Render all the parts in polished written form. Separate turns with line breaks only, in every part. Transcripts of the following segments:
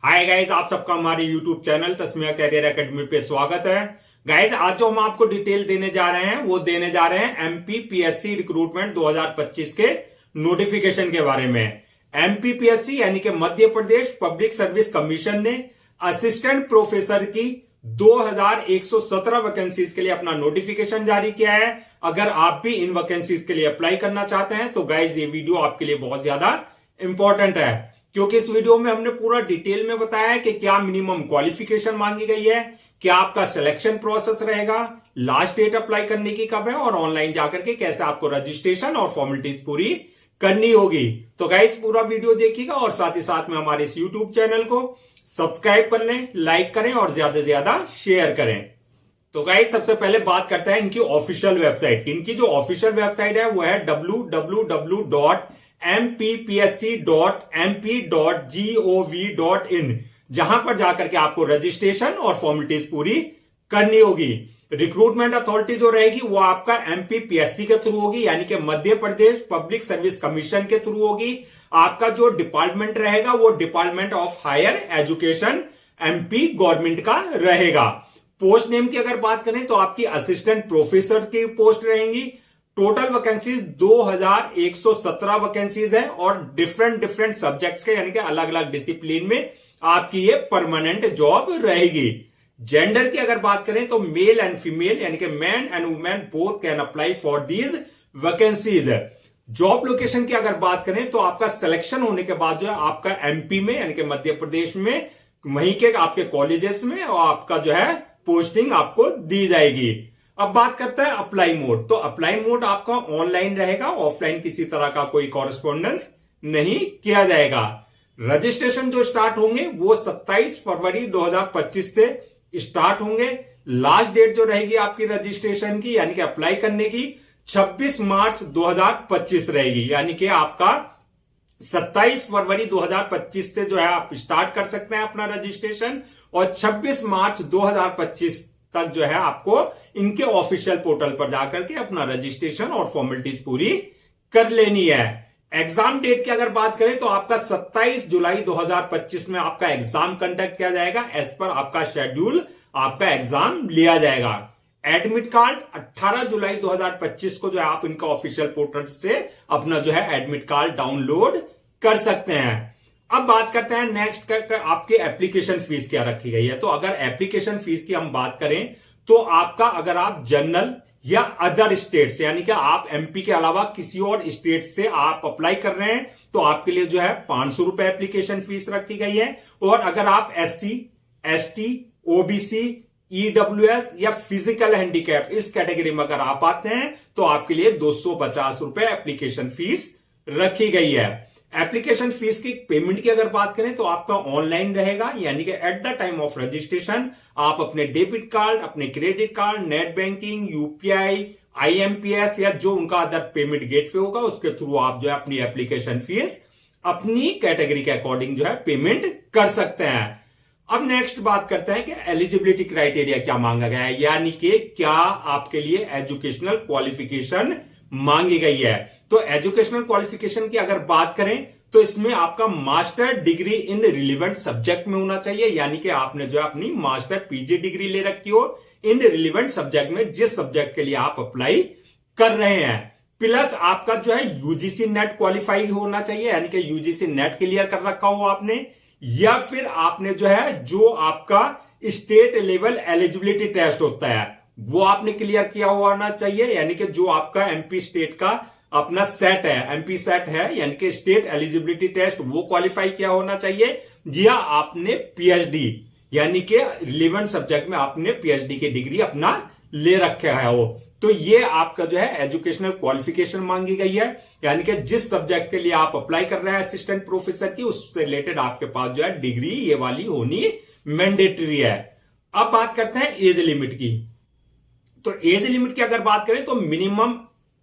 Hi guys, आप सबका हमारे YouTube channel Tasmia career academy पे स्वागत है। गाइज, आज जो हम आपको डिटेल देने जा रहे हैं वो देने जा रहे हैं एमपीपीएससी रिक्रूटमेंट 2025 के नोटिफिकेशन के बारे में। एमपीपीएससी यानी कि Madhya Pradesh public service commission ने असिस्टेंट प्रोफेसर की 2117 वैकेंसीज के लिए अपना नोटिफिकेशन जारी किया है। अगर आप भी इन वैकेंसीज के लिए अप्लाई करना चाहते हैं तो गाइज ये वीडियो आपके लिए बहुत ज्यादा इंपॉर्टेंट है, क्योंकि इस वीडियो में हमने पूरा डिटेल में बताया है कि क्या मिनिमम क्वालिफिकेशन मांगी गई है, क्या आपका सिलेक्शन प्रोसेस रहेगा, लास्ट डेट अप्लाई करने की कब है और ऑनलाइन जाकर के कैसे आपको रजिस्ट्रेशन और फॉर्मेलिटीज पूरी करनी होगी। तो गाइस पूरा वीडियो देखिएगा और साथ ही साथ में हमारे इस यूट्यूब चैनल को सब्सक्राइब कर लें, लाइक करें और ज्यादा से ज्यादा शेयर करें। तो गाइस सबसे पहले बात करते हैं इनकी ऑफिशियल वेबसाइट की। इनकी जो ऑफिशियल वेबसाइट है वो है www.mppsc.mp.gov.in, जहां पर जाकर के आपको रजिस्ट्रेशन और फॉर्मेलिटीज पूरी करनी होगी। रिक्रूटमेंट अथॉरिटी जो रहेगी वो आपका एमपीपीएससी के थ्रू होगी, यानी कि Madhya Pradesh public service commission के थ्रू होगी। आपका जो डिपार्टमेंट रहेगा वो department of higher education MP government का रहेगा। पोस्ट नेम की अगर बात करें तो आपकी असिस्टेंट प्रोफेसर की पोस्ट रहेंगी। टोटल वैकेंसीज 2117 वैकेंसीज है और डिफरेंट सब्जेक्ट्स के यानी कि अलग अलग डिसिप्लिन में आपकी ये परमानेंट जॉब रहेगी। जेंडर की अगर बात करें तो मेल एंड फीमेल यानी कि man and women both can apply for these vacancies. Job location की अगर बात करें तो आपका सिलेक्शन होने के बाद जो है आपका एमपी में यानी कि मध्य प्रदेश में वहीं के आपके कॉलेजेस में और आपका जो है पोस्टिंग आपको दी जाएगी। अब बात करते हैं अप्लाई मोड। तो अप्लाई मोड आपका ऑनलाइन रहेगा, ऑफलाइन किसी तरह का कोई कॉरेस्पॉन्डेंस नहीं किया जाएगा। रजिस्ट्रेशन जो स्टार्ट होंगे वो 27 फरवरी 2025 से स्टार्ट होंगे। लास्ट डेट जो रहेगी आपकी रजिस्ट्रेशन की यानी कि अप्लाई करने की 26 मार्च 2025 रहेगी, यानी कि आपका 27 फरवरी 2025 से जो है आप स्टार्ट कर सकते हैं अपना रजिस्ट्रेशन और 26 मार्च 2025 तक जो है आपको इनके ऑफिशियल पोर्टल पर जाकर के अपना रजिस्ट्रेशन और फॉर्मेलिटीज पूरी कर लेनी है। एग्जाम डेट की अगर बात करें तो आपका 27 जुलाई 2025 में आपका एग्जाम कंडक्ट किया जाएगा। एज पर आपका शेड्यूल आपका एग्जाम लिया जाएगा। एडमिट कार्ड 18 जुलाई 2025 को जो है आप इनका ऑफिशियल पोर्टल से अपना जो है एडमिट कार्ड डाउनलोड कर सकते हैं। अब बात करते हैं नेक्स्ट आपके एप्लीकेशन फीस क्या रखी गई है। तो अगर एप्लीकेशन फीस की हम बात करें तो आपका अगर आप जनरल या अदर स्टेट यानी कि आप एमपी के अलावा किसी और स्टेट से आप अप्लाई कर रहे हैं तो आपके लिए जो है 500 रुपए एप्लीकेशन फीस रखी गई है। और अगर आप एससी, एसटी, ओबीसी, ईडब्ल्यूएस या फिजिकल हैंडीकैप इस कैटेगरी में अगर आप आते हैं तो आपके लिए 250 रुपए एप्लीकेशन फीस रखी गई है। एप्लीकेशन फीस की पेमेंट की अगर बात करें तो आपका ऑनलाइन रहेगा, यानी कि at the time of registration आप अपने डेबिट कार्ड, अपने credit card, net banking, UPI, IMPS या जो उनका अदर पेमेंट गेटवे होगा उसके थ्रू आप जो है अपनी एप्लीकेशन फीस अपनी कैटेगरी के अकॉर्डिंग जो है पेमेंट कर सकते हैं। अब नेक्स्ट बात करते हैं कि एलिजिबिलिटी क्राइटेरिया क्या मांगा गया है, यानी कि क्या आपके लिए एजुकेशनल क्वालिफिकेशन मांगी गई है। तो एजुकेशनल क्वालिफिकेशन की अगर बात करें तो इसमें आपका master degree in relevant subject में होना चाहिए, यानी कि आपने जो अपनी मास्टर पीजी डिग्री ले रखी हो इन रिलेवेंट सब्जेक्ट में, जिस सब्जेक्ट के लिए आप अप्लाई कर रहे हैं। प्लस आपका जो है यूजीसी नेट क्वालिफाई होना चाहिए, यानी कि यूजीसी नेट क्लियर कर रखा हो आपने, या फिर आपने जो है जो आपका स्टेट लेवल एलिजिबिलिटी टेस्ट होता है वो आपने क्लियर किया हुआ होना चाहिए, यानी कि जो आपका एमपी स्टेट का अपना सेट है, एमपी सेट है यानी कि स्टेट एलिजिबिलिटी टेस्ट, वो क्वालिफाई किया होना चाहिए। या आपने पीएचडी यानी कि रिलेवेंट सब्जेक्ट में आपने पीएचडी की डिग्री अपना ले रखा है हो। तो ये आपका जो है एजुकेशनल क्वालिफिकेशन मांगी गई है, यानी कि जिस सब्जेक्ट के लिए आप अप्लाई कर रहे हैं असिस्टेंट प्रोफेसर की उससे रिलेटेड आपके पास जो है डिग्री ये वाली होनी मैंडेटरी है। अब बात करते हैं एज लिमिट की। तो एज लिमिट की अगर बात करें तो मिनिमम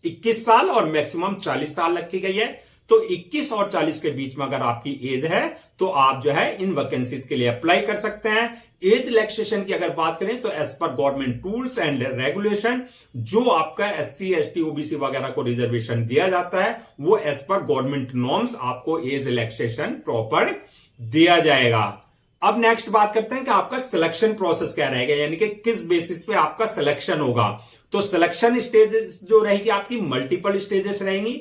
21 साल और मैक्सिमम 40 साल रखी गई है। तो 21 और 40 के बीच में अगर आपकी एज है तो आप जो है इन वैकेंसीज के लिए अप्लाई कर सकते हैं। एज रिलैक्सेशन की अगर बात करें तो as per government rules and regulation जो आपका एससी, एसटी, ओबीसी वगैरह को रिजर्वेशन दिया जाता है वो एज पर गवर्नमेंट नॉर्म्स आपको एज रिलैक्सेशन प्रॉपर दिया जाएगा। अब नेक्स्ट बात करते हैं कि आपका सिलेक्शन प्रोसेस क्या रहेगा, यानी कि किस बेसिस पे आपका सिलेक्शन होगा। तो सिलेक्शन स्टेजेस जो रहेगी आपकी मल्टीपल स्टेजेस रहेंगी।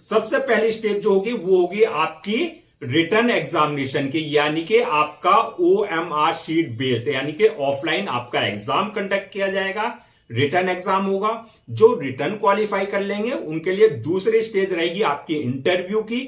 सबसे पहली स्टेज जो होगी वो होगी आपकी रिटन एग्जामिनेशन की, यानी कि आपका OMR शीट बेस्ड, यानी कि ऑफलाइन आपका एग्जाम कंडक्ट किया जाएगा, रिटन एग्जाम होगा। जो रिटन क्वालिफाई कर लेंगे उनके लिए दूसरी स्टेज रहेगी आपकी इंटरव्यू की।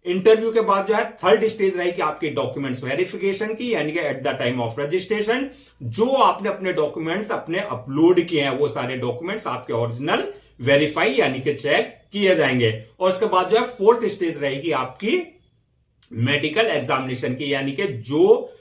इंटरव्यू के बाद जो है थर्ड स्टेज रहेगी आपकी डॉक्यूमेंट्स वेरिफिकेशन की, यानी कि at the time of registration जो आपने अपने डॉक्यूमेंट्स अपने अपलोड किए हैं वो सारे डॉक्यूमेंट्स आपके ओरिजिनल वेरीफाई यानी कि चेक किए जाएंगे। और उसके बाद जो है फोर्थ स्टेज रहेगी आपकी मेडिकल एग्जामिनेशन की, यानी कि जो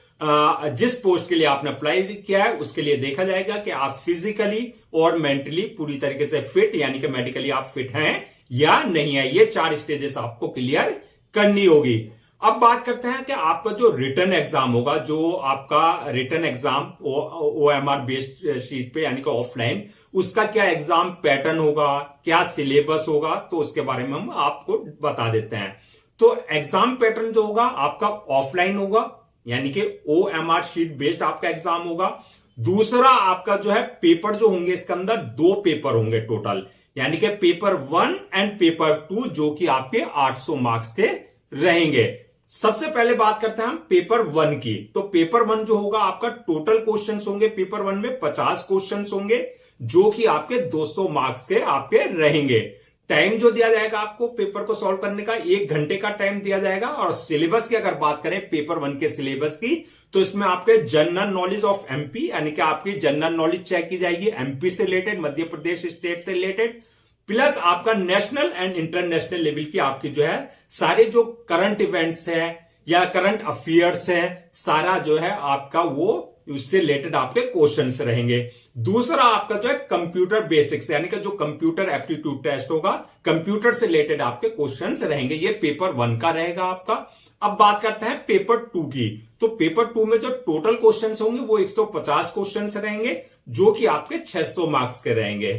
जिस पोस्ट के लिए आपने अप्लाई किया है उसके लिए देखा जाएगा कि आप फिजिकली और मेंटली पूरी तरीके से फिट, यानी कि मेडिकली आप फिट हैं या नहीं है। ये 4 स्टेजेस आपको क्लियर करनी होगी। अब बात करते हैं कि आपका जो रिटन एग्जाम होगा, जो आपका written exam OMR based sheet पे यानी कि ऑफलाइन, उसका क्या एग्जाम पैटर्न होगा, क्या सिलेबस होगा, तो उसके बारे में हम आपको बता देते हैं। तो एग्जाम पैटर्न जो होगा आपका ऑफलाइन होगा, यानी कि OMR शीट बेस्ड आपका एग्जाम होगा। दूसरा आपका जो है पेपर जो होंगे, इसके अंदर 2 पेपर होंगे टोटल, यानी कि पेपर 1 एंड पेपर 2 जो कि आपके 800 मार्क्स के रहेंगे। सबसे पहले बात करते हैं हम पेपर 1 की। तो पेपर 1 जो होगा आपका टोटल क्वेश्चंस होंगे पेपर 1 में 50 क्वेश्चंस होंगे जो कि आपके 200 मार्क्स के आपके रहेंगे। टाइम जो दिया जाएगा आपको पेपर को सॉल्व करने का 1 घंटे का टाइम दिया जाएगा। और सिलेबस की अगर बात करें पेपर 1 के सिलेबस की, तो इसमें आपके जनरल नॉलेज ऑफ एमपी यानी कि आपकी जनरल नॉलेज चेक की जाएगी, एमपी से रिलेटेड, मध्य प्रदेश स्टेट से रिलेटेड, प्लस आपका नेशनल एंड इंटरनेशनल लेवल की आपकी जो है सारे जो करंट इवेंट्स है या करंट अफेयर्स है, सारा जो है आपका वो उससे रिलेटेड आपके क्वेश्चंस रहेंगे। दूसरा आपका जो है कंप्यूटर बेसिक्स यानी कि जो कंप्यूटर एप्टीट्यूड टेस्ट होगा, कंप्यूटर से रिलेटेड आपके क्वेश्चंस रहेंगे। ये पेपर 1 का रहेगा आपका। अब बात करते हैं पेपर 2 की। तो पेपर 2 में जो टोटल क्वेश्चंस होंगे वो 150 क्वेश्चंस रहेंगे जो कि आपके 600 मार्क्स के रहेंगे।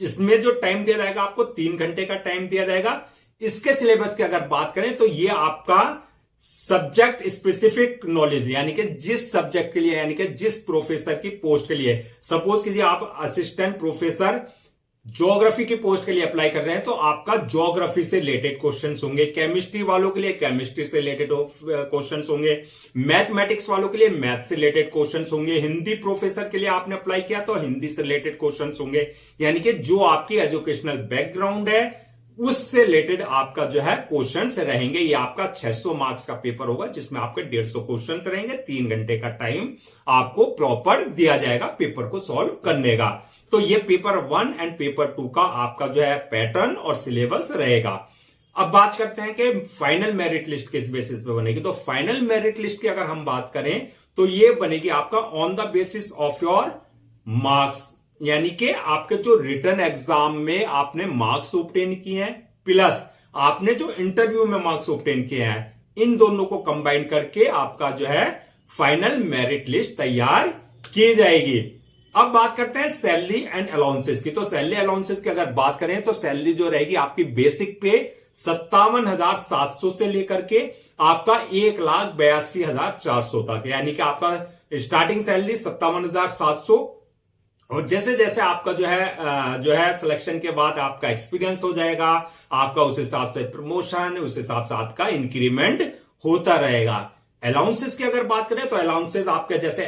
इसमें जो टाइम दिया जाएगा आपको 3 घंटे का टाइम दिया जाएगा। इसके सिलेबस की अगर बात करें तो ये आपका सब्जेक्ट स्पेसिफिक नॉलेज यानी कि जिस सब्जेक्ट के लिए यानी कि जिस प्रोफेसर की पोस्ट के लिए, सपोज कीजिए आप असिस्टेंट प्रोफेसर ज्योग्राफी की पोस्ट के लिए अप्लाई कर रहे हैं तो आपका ज्योग्राफी से रिलेटेड क्वेश्चंस होंगे। केमिस्ट्री वालों के लिए केमिस्ट्री से रिलेटेड क्वेश्चंस होंगे। मैथमेटिक्स वालों के लिए मैथ से रिलेटेड क्वेश्चंस होंगे। हिंदी प्रोफेसर के लिए आपने अप्लाई किया तो हिंदी से रिलेटेड क्वेश्चंस होंगे। यानी कि जो आपकी एजुकेशनल बैकग्राउंड है उससे रिलेटेड आपका जो है क्वेश्चंस रहेंगे। ये आपका 600 मार्क्स का पेपर होगा जिसमें आपके 150 क्वेश्चंस रहेंगे। 3 घंटे का टाइम आपको प्रॉपर दिया जाएगा पेपर को सॉल्व करने का। तो ये पेपर 1 एंड पेपर 2 का आपका जो है पैटर्न और सिलेबस रहेगा। अब बात करते हैं कि फाइनल मेरिट लिस्ट किस बेसिस पे बनेगी। तो फाइनल मेरिट लिस्ट की अगर हम बात करें तो ये बनेगी आपका on the basis of your marks, यानी कि आपके जो रिटन एग्जाम में आपने मार्क्स ऑब्टेन किए हैं प्लस आपने जो इंटरव्यू में मार्क्स ऑब्टेन किए हैं, इन दोनों को कंबाइन करके आपका जो है फाइनल मेरिट लिस्ट तैयार की जाएगी। अब बात करते हैं सैलरी एंड अलाउंसेस की। तो सैलरी अलाउंसेस की अगर बात करें तो सैलरी जो रहेगी आपकी बेसिक पे 57,700 से लेकर के आपका 1,82,400 तक, यानी कि आपका स्टार्टिंग सैलरी 57,700 और जैसे जैसे आपका जो है सिलेक्शन के बाद आपका एक्सपीरियंस हो जाएगा, आपका उस हिसाब से प्रमोशन, उस हिसाब से आपका इंक्रीमेंट होता रहेगा। अलाउंसेस की अगर बात करें तो अलाउंसेस आपके जैसे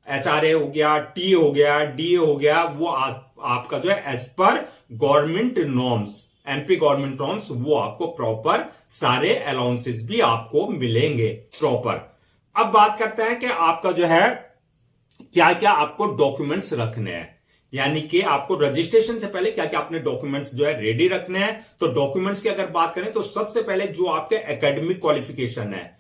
एचआरए हो गया, टी हो गया, डीए हो गया, वो आपका जो है as per government norms, MP government norms, वो आपको प्रॉपर सारे अलाउंसेस भी आपको मिलेंगे प्रॉपर। अब बात करते हैं कि आपका जो है क्या क्या आपको डॉक्यूमेंट्स रखने हैं, यानी कि आपको रजिस्ट्रेशन से पहले क्या क्या अपने डॉक्यूमेंट्स जो है रेडी रखने हैं। तो डॉक्यूमेंट्स की अगर बात करें तो सबसे पहले जो आपके एकेडमिक क्वालिफिकेशन है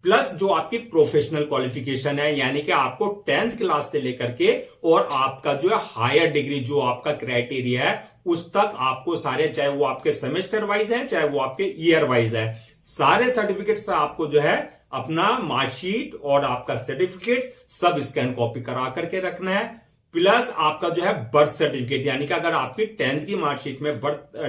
प्लस जो आपकी प्रोफेशनल क्वालिफिकेशन है, यानी कि आपको 10th क्लास से लेकर के और आपका जो है हायर डिग्री जो आपका क्राइटेरिया है उस तक आपको सारे, चाहे वो आपके सेमेस्टर वाइज है चाहे वो आपके ईयर वाइज है, सारे सर्टिफिकेट से आपको जो है अपना मार्कशीट और आपका सर्टिफिकेट सब स्कैन कॉपी करा करके रखना है। प्लस आपका जो है बर्थ सर्टिफिकेट, यानी कि अगर आपकी 10th की मार्कशीट में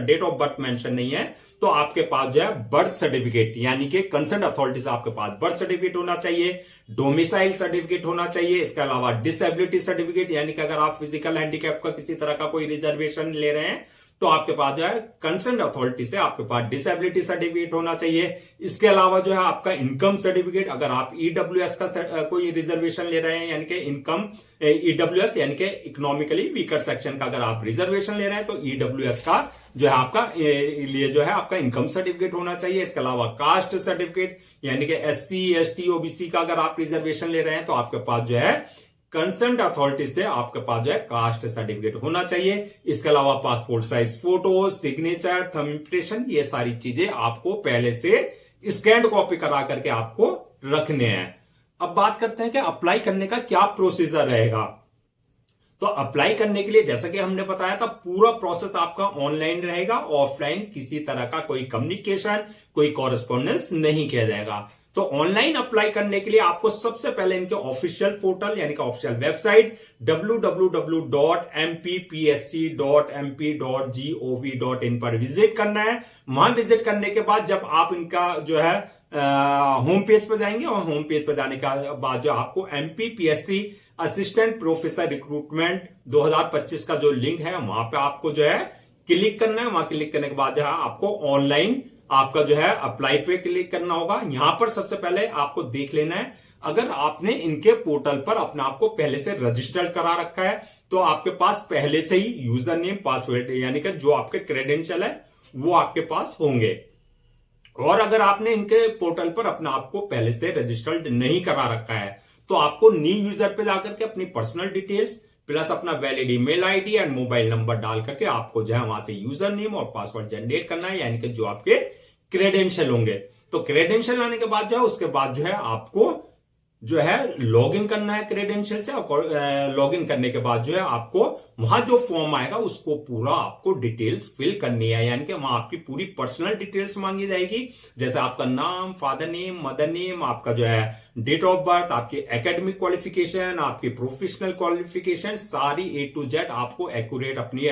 डेट ऑफ बर्थ मेंशन नहीं है तो आपके पास जो है बर्थ सर्टिफिकेट यानी कि कंसर्न अथॉरिटी से आपके पास बर्थ सर्टिफिकेट होना चाहिए, डोमिसाइल सर्टिफिकेट होना चाहिए। इसके अलावा डिसेबिलिटी सर्टिफिकेट, यानी कि अगर आप फिजिकल हैंडीकैप का किसी तरह का कोई रिजर्वेशन ले रहे हैं तो आपके पास जो है कंसर्न अथॉरिटी से आपके पास डिसेबिलिटी सर्टिफिकेट होना चाहिए। इसके अलावा जो है आपका इनकम सर्टिफिकेट, अगर आप ईडब्ल्यूएस का कोई रिजर्वेशन ले रहे हैं यानी कि इनकम ईडब्ल्यूएस यानी कि इकोनॉमिकली वीकर सेक्शन का अगर आप रिजर्वेशन ले रहे हैं तो ईडब्ल्यूएस का जो है आपका लिए जो है आपका इनकम सर्टिफिकेट होना चाहिए। इसके अलावा कास्ट सर्टिफिकेट यानी कि एससी एसटी ओबीसी का अगर आप रिजर्वेशन ले रहे हैं तो आपके पास जो है कंसर्न अथॉरिटी से आपके पास जो है कास्ट सर्टिफिकेट होना चाहिए। इसके अलावा passport size photo, signature, thumb impression, ये सारी चीजें आपको पहले से स्कैन कॉपी करा करके आपको रखने हैं। अब बात करते हैं कि अप्लाई करने का क्या प्रोसीजर रहेगा। तो अप्लाई करने के लिए जैसा कि हमने बताया था पूरा प्रोसेस आपका ऑनलाइन रहेगा, ऑफलाइन किसी तरह का कोई कम्युनिकेशन, कोई कॉरेस्पॉन्डेंस नहीं किया जाएगा। तो ऑनलाइन अप्लाई करने के लिए आपको सबसे पहले इनके ऑफिशियल पोर्टल यानी कि ऑफिशियल वेबसाइट www.mpsc.mp.gov.in पर विजिट करना है। वहां विजिट करने के बाद जब आप इनका जो है होम पेज पर जाएंगे और होम पेज पर जाने के बाद जो आपको एमपीपीएससी असिस्टेंट प्रोफेसर रिक्रूटमेंट 2025 का जो लिंक है वहां पे आपको जो है क्लिक करना है। वहां क्लिक करने के बाद जो है आपको ऑनलाइन आपका जो है अप्लाई पे क्लिक करना होगा। यहां पर सबसे पहले आपको देख लेना है अगर आपने इनके पोर्टल पर अपने आप को पहले से रजिस्टर्ड करा रखा है तो आपके पास पहले से ही यूजर नेम पासवर्ड यानी कि जो आपके क्रेडेंशियल है वो आपके पास होंगे। और अगर आपने इनके पोर्टल पर अपने आप को पहले से रजिस्टर्ड नहीं करा रखा है तो आपको न्यू यूजर पे जाकर के अपनी पर्सनल डिटेल्स प्लस अपना valid email ID and mobile number डाल करके आपको जो है वहां से यूजर नेम और पासवर्ड जनरेट करना है, यानी कि जो आपके क्रेडेंशियल होंगे। तो क्रेडेंशियल आने के बाद जो है उसके बाद जो है आपको जो है लॉगिन करना है क्रेडेंशियल से। और लॉगिन करने के बाद जो है आपको वहां जो फॉर्म आएगा उसको पूरा आपको डिटेल्स फिल करनी है, यानी कि वहां आपकी पूरी पर्सनल डिटेल्स मांगी जाएगी, जैसे आपका नाम, फादर नेम, मदर नेम, आपका जो है डेट ऑफ बर्थ, आपकी एकेडमिक क्वालिफिकेशन, आपकी प्रोफेशनल क्वालिफिकेशन, सारी A to Z आपको एक्यूरेट अपनी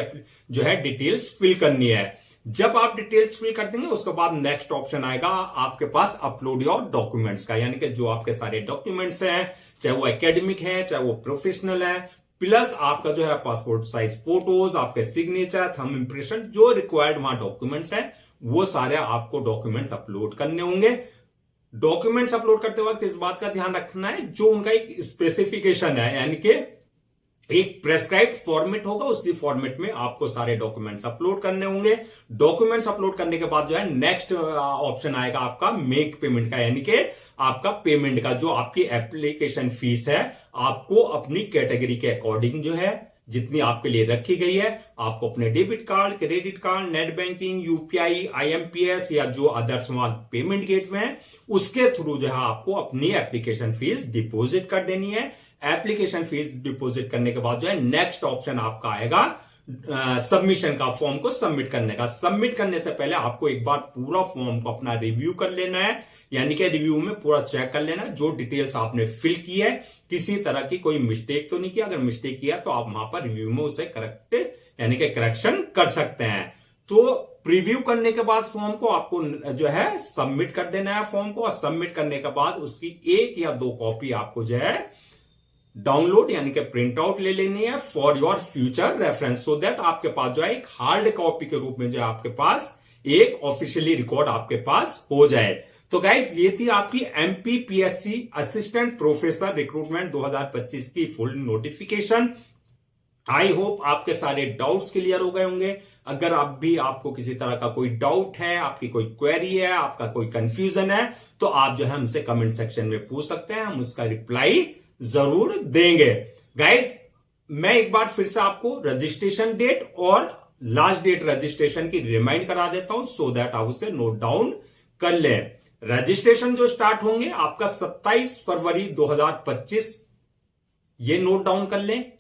जो है डिटेल्स फिल करनी है। जब आप डिटेल्स फिल कर देंगे उसके बाद नेक्स्ट ऑप्शन आएगा आपके पास अपलोड योर डॉक्यूमेंट्स का, यानी कि जो आपके सारे डॉक्यूमेंट्स हैं चाहे वो एकेडमिक है चाहे वो प्रोफेशनल है, प्लस आपका जो है पासपोर्ट साइज फोटोज, आपके सिग्नेचर, थंब इंप्रेशन, जो रिक्वायर्ड वहां डॉक्यूमेंट्स है वो सारे आपको डॉक्यूमेंट्स अपलोड करने होंगे। डॉक्यूमेंट्स अपलोड करते वक्त इस बात का ध्यान रखना है जो उनका एक स्पेसिफिकेशन है, यानी कि एक प्रेस्क्राइब्ड फॉर्मेट होगा, उसी फॉर्मेट में आपको सारे डॉक्यूमेंट्स अपलोड करने होंगे। डॉक्यूमेंट्स अपलोड करने के बाद जो है नेक्स्ट ऑप्शन आएगा आपका मेक पेमेंट का, यानी कि आपका पेमेंट का जो आपकी एप्लीकेशन फीस है आपको अपनी कैटेगरी के अकॉर्डिंग जो है जितनी आपके लिए रखी गई है आपको अपने debit card, credit card, net banking, UPI, IMPS या जो अदर्स पेमेंट गेटवे हैं उसके थ्रू जो है आपको अपनी एप्लीकेशन फीस डिपॉजिट कर देनी है। एप्लीकेशन फीस डिपॉजिट करने के बाद जो है नेक्स्ट ऑप्शन आपका आएगा सबमिशन का, फॉर्म को सबमिट करने का। सबमिट करने से पहले आपको एक बार पूरा फॉर्म को अपना रिव्यू कर लेना है, यानी कि रिव्यू में पूरा चेक कर लेना जो डिटेल्स आपने फिल की है किसी तरह की कोई मिस्टेक तो नहीं किया। अगर मिस्टेक किया तो आप वहां पर रिव्यू में उसे करेक्ट यानी कि करेक्शन कर सकते हैं। तो प्रीव्यू करने के बाद फॉर्म को आपको जो है सबमिट कर देना है फॉर्म को, और सबमिट करने के बाद उसकी 1 या 2 कॉपी आपको जो है डाउनलोड यानी कि प्रिंट आउट ले लेनी है for your future reference, so that आपके पास जो है एक हार्ड कॉपी के रूप में जो है आपके पास एक ऑफिशियली रिकॉर्ड आपके पास हो जाए। तो गाइस ये थी आपकी एमपीपीएससी असिस्टेंट प्रोफेसर रिक्रूटमेंट 2025 की फुल नोटिफिकेशन। आई होप आपके सारे डाउट्स क्लियर हो गए होंगे। अगर आप भी आपको किसी तरह का कोई डाउट है, आपकी कोई क्वेरी है, आपका कोई कंफ्यूजन है तो आप जो है हमसे कमेंट सेक्शन में पूछ सकते हैं, हम उसका रिप्लाई जरूर देंगे। गाइस मैं एक बार फिर से आपको रजिस्ट्रेशन डेट और लास्ट डेट रजिस्ट्रेशन की रिमाइंड करा देता हूं सो दैट आप उसे नोट डाउन कर लें। रजिस्ट्रेशन जो स्टार्ट होंगे आपका 27 फरवरी 2025, ये नोट डाउन कर लें।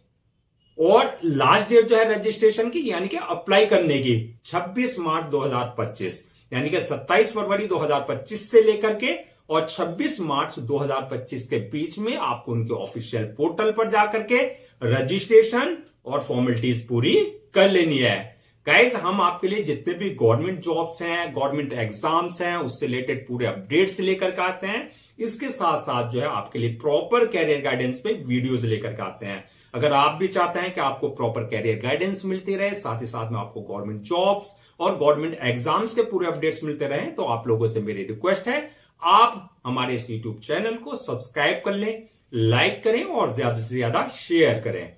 और लास्ट डेट जो है रजिस्ट्रेशन की यानी कि अप्लाई करने की 26 मार्च 2025, यानी कि 27 फरवरी 2025 से लेकर के और 26 मार्च 2025 के बीच में आपको उनके ऑफिशियल पोर्टल पर जाकर के रजिस्ट्रेशन और फॉर्मेलिटीज पूरी कर लेनी है। गाइस, हम आपके लिए जितने भी गवर्नमेंट जॉब्स हैं, गवर्नमेंट एग्जाम्स हैं, उससे रिलेटेड पूरे अपडेट्स लेकर के आते हैं। इसके साथ साथ जो है आपके लिए प्रॉपर कैरियर गाइडेंस पे वीडियोस लेकर के आते हैं। अगर आप भी चाहते हैं कि आपको प्रॉपर कैरियर गाइडेंस मिलती रहे, साथ ही साथ में आपको गवर्नमेंट जॉब्स और गवर्नमेंट एग्जाम्स के पूरे अपडेट्स मिलते रहे, तो आप लोगों से मेरी रिक्वेस्ट है, आप हमारे इस यूट्यूब चैनल को सब्सक्राइब कर लें, लाइक करें और ज्यादा से ज्यादा शेयर करें।